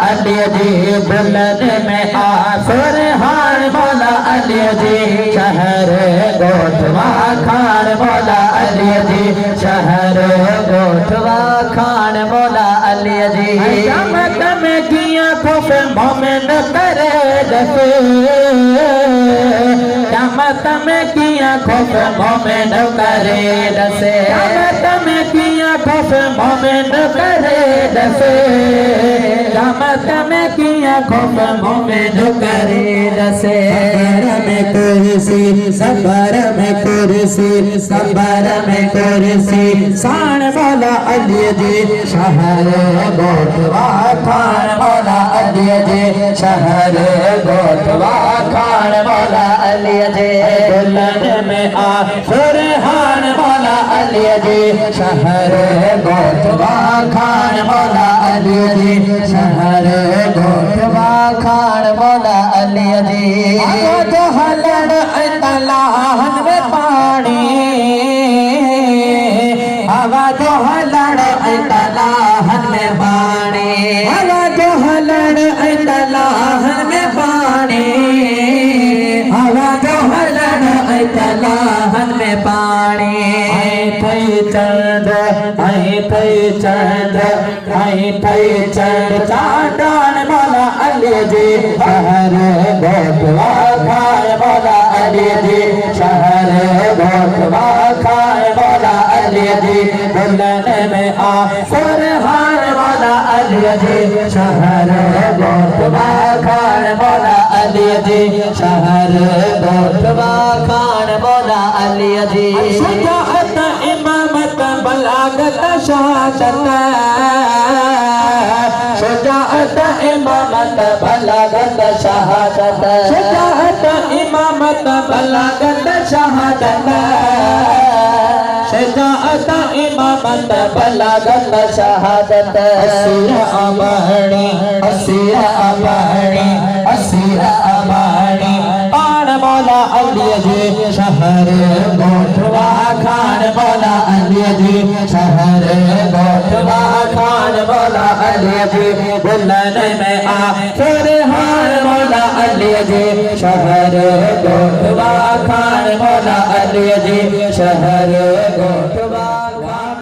अली जी बुलंद में आसुर हार मौला अली जी शहर गोठवा खान मौला अली जी शहर गोठवा खान मौला अली जी चमक में किया खुफ मोमिन करे दसे चमक में किया खुफ मोमिन करे दसे चमक में किया खुफ मोमिन करे दसे चमक में किया खुफ मोमिन करे दसे सबर में कुर्सी सबर में कुर्सी शान मौला अली जी शहर गोठवा खान मौला अली जी शहर गोठवा खान मौला अली जी दुल्हन में आसुर हान मौला अली जी शहर गोठवा खान मौला अली जी शहर गोठवा खान मौला अली जी तो हलड़ तलाहन में पानी हवा जो हलड़ तलाहन में पानी हवा जो हलड़ तलाहन में पानी हवा जो हलड़ तलाहन में पानी थई चंद चांदान मौला अली जी शहर गोठवा खान मौला अली जी शहर गोठवा खान मौला अली जी दुल्हन में आसुर हान मौला अली जी शहर गोठवा खान मौला अली जी शहर गोठवा खान मौला अली जी शुजाअत इमामत बलागत शहादत शुजाअत इमामत बलागत शहादत शुजाअत इमामत बलागत शहादत शुजाअत इमामत बलागत शहादत असीर अबाणी पान मौला अली जी शहर गोठवा खान मौला अली जी शहर गोठवा खान मौला अली जी दुल्हन में आसुर हान मौला अली जी शहर गोठवा खान मौला अली जी शहर